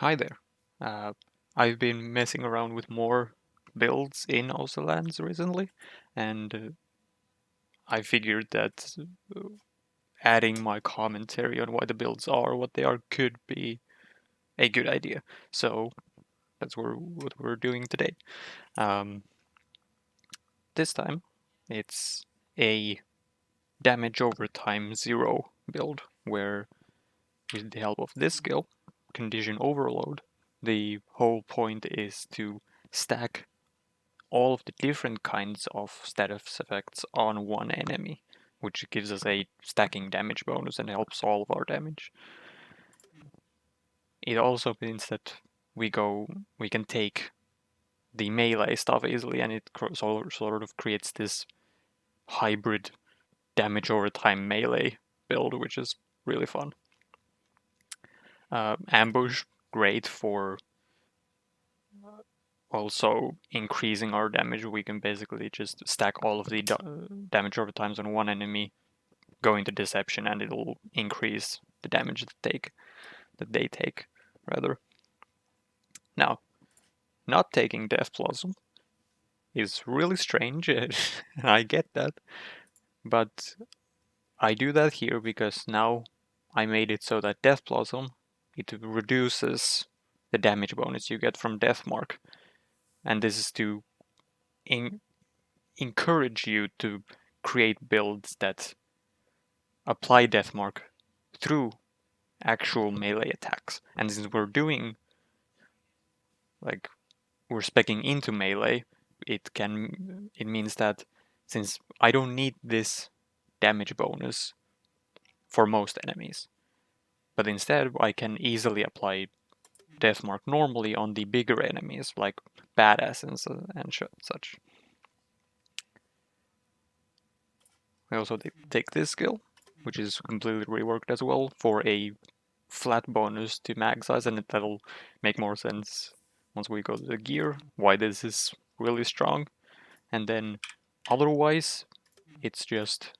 Hi there. Uh, I've been messing around with more builds in Oselands recently, and I figured that adding my commentary on why the builds are what they are could be a good idea. So that's what we're doing today. Um, this time, it's a damage over time 0 build, where with the help of this skill, Condition Overload, the whole point is to stack all of the different kinds of status effects on one enemy, which gives us a stacking damage bonus and helps all of our damage. It also means that we can take the melee stuff easily, and it sort of creates this hybrid damage over time melee build, which is really fun. Ambush, great for also increasing our damage. We can basically just stack all of the damage over times on one enemy, go into deception, and it'll increase the damage that they take rather. Now, not taking Death Blossom is really strange, and I get that, but I do that here because now I made it so that Death Blossom, it reduces the damage bonus you get from Death Mark, and this is to encourage you to create builds that apply Death Mark through actual melee attacks. And since we're doing, like, we're speccing into melee, it means that since I don't need this damage bonus for most enemies, but instead I can easily apply Deathmark normally on the bigger enemies like badasses and such. We also take this skill, which is completely reworked as well, for a flat bonus to mag size, and that'll make more sense once we go to the gear, why this is really strong. And then otherwise, it's just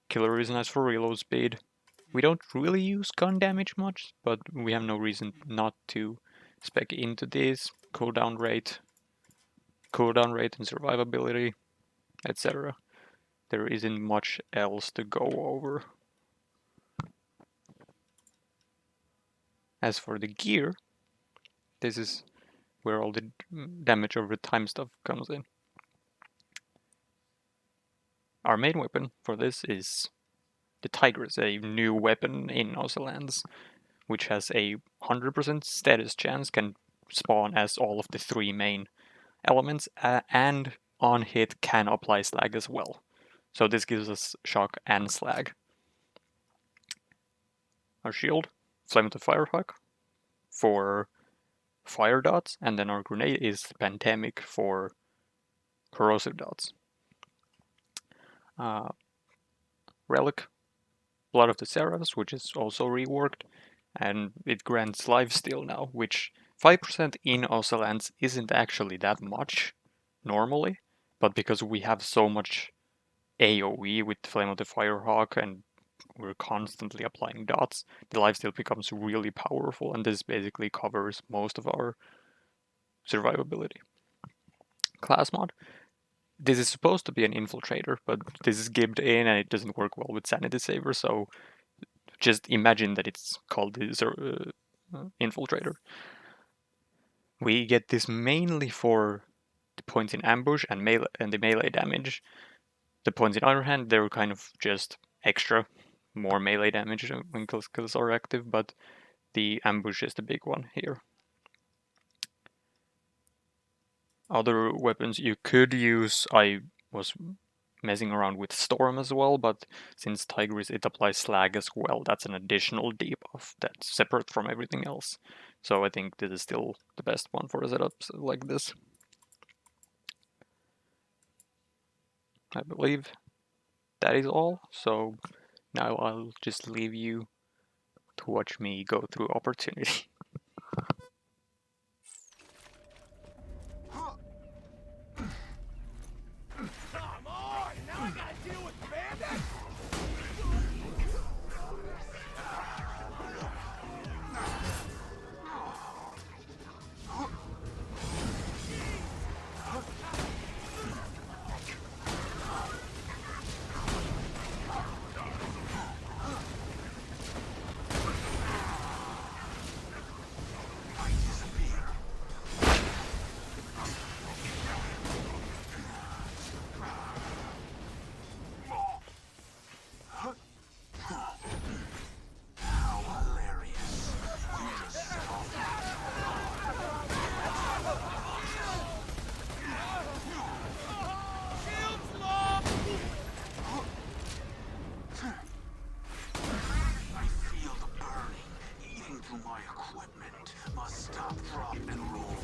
killer is nice for reload speed. We don't really use gun damage much, but we have no reason not to spec into this cooldown rate and survivability, etc. There isn't much else to go over. As for the gear, this is where all the damage over time stuff comes in. Our main weapon for this is the Tigress, a new weapon in Oselands, which has a 100% status chance, can spawn as all of the three main elements, and on hit can apply slag as well. So this gives us shock and slag. Our shield, Flame of the Firehawk, for fire dots, and then our grenade is Pandemic for corrosive dots. Relic, Blood of the Seraphs, which is also reworked, and it grants lifesteal now, which 5% in Oselands isn't actually that much normally, but because we have so much AoE with Flame of the Firehawk and we're constantly applying dots, the lifesteal becomes really powerful, and this basically covers most of our survivability. Class mod. This is supposed to be an infiltrator, but this is gibbed in and it doesn't work well with Sanity Saver, so just imagine that it's called the infiltrator. We get this mainly for the points in ambush and melee and the melee damage. The points in other hand, they're kind of just extra, more melee damage when skills are active, but the ambush is the big one here. Other weapons you could use, I was messing around with Storm as well, but since Tigris it applies slag as well, that's an additional debuff that's separate from everything else. So I think this is still the best one for setups like this. I believe that is all, so now I'll just leave you to watch me go through opportunity. Come on! Now I gotta deal with bandits! My equipment must stop, drop, and roll.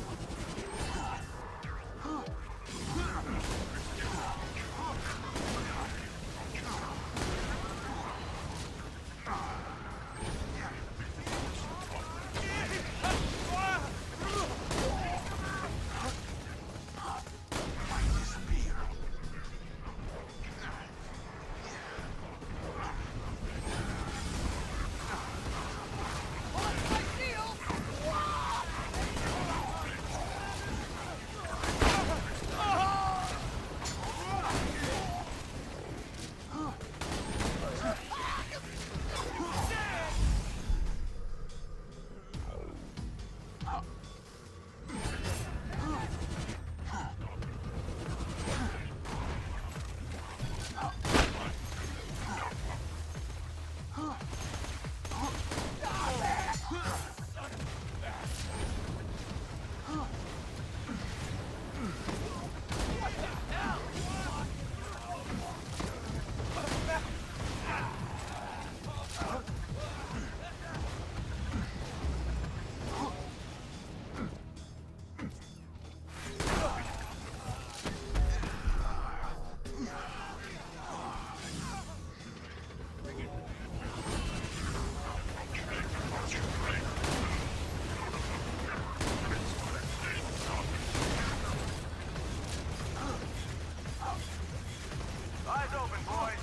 Eyes open, boys.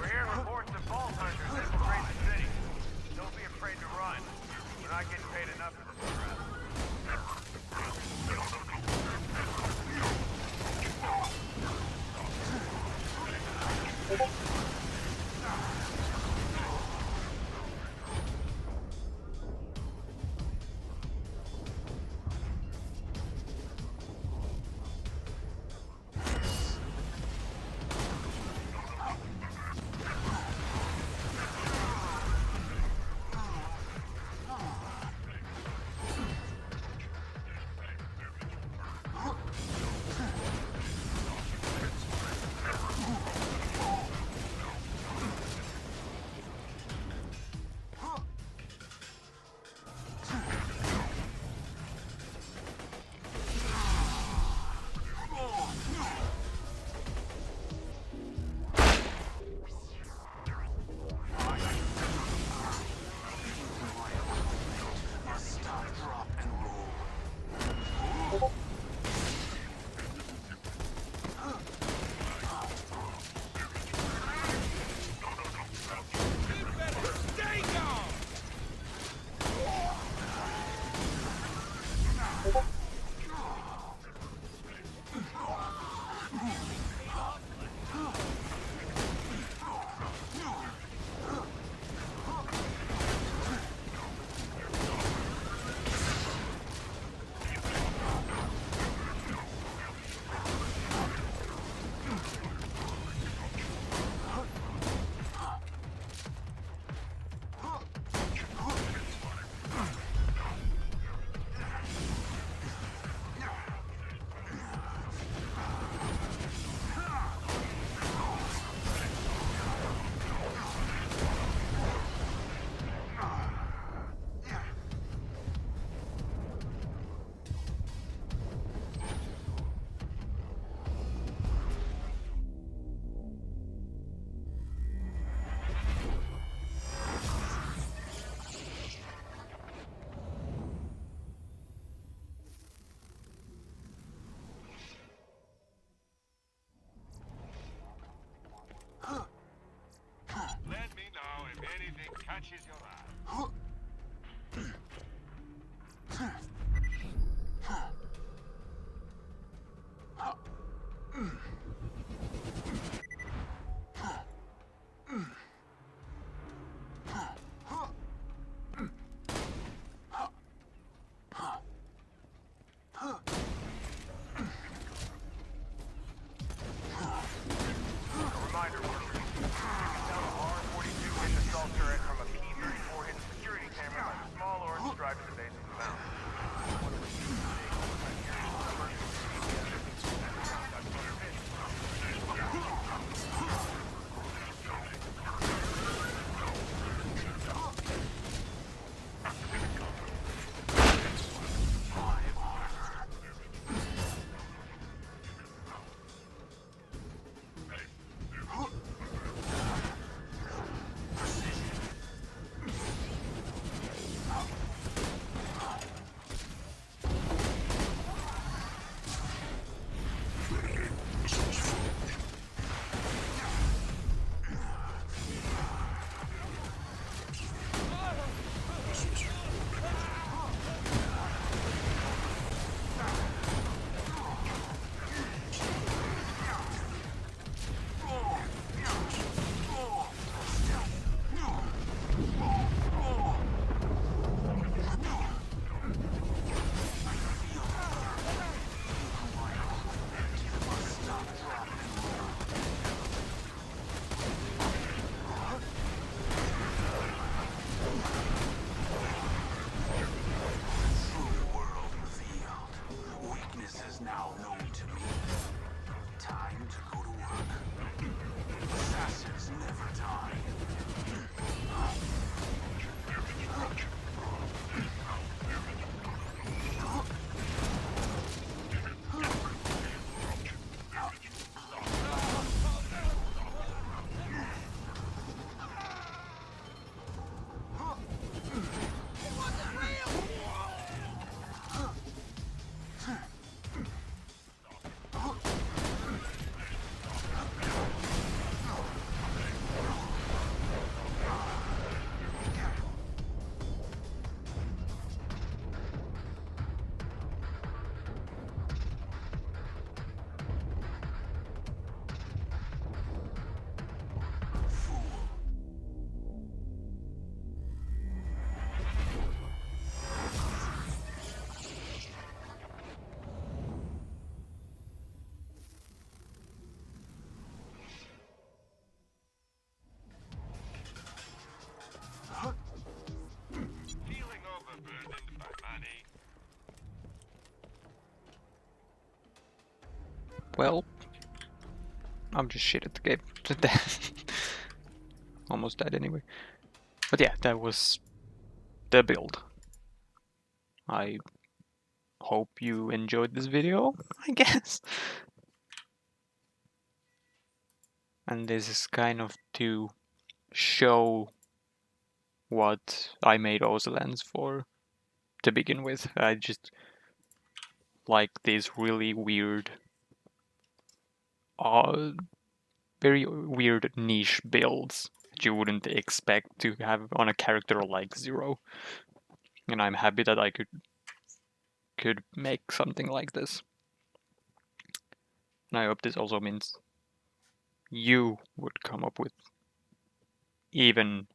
We're hearing reports of vault hunters infiltrate the city. Don't be afraid to run. We're not getting paid enough for this crap. Must stop, drop, and roll. Stay gone! Well, I'm just shit at the game. Almost died anyway. But yeah, that was the build. I hope you enjoyed this video, I guess. And this is kind of to show what I made Oselands for to begin with. I just like these really weird, uh, very weird niche builds that you wouldn't expect to have on a character like Zer0. And I'm happy that I could make something like this. And I hope this also means you would come up with even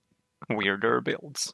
weirder builds.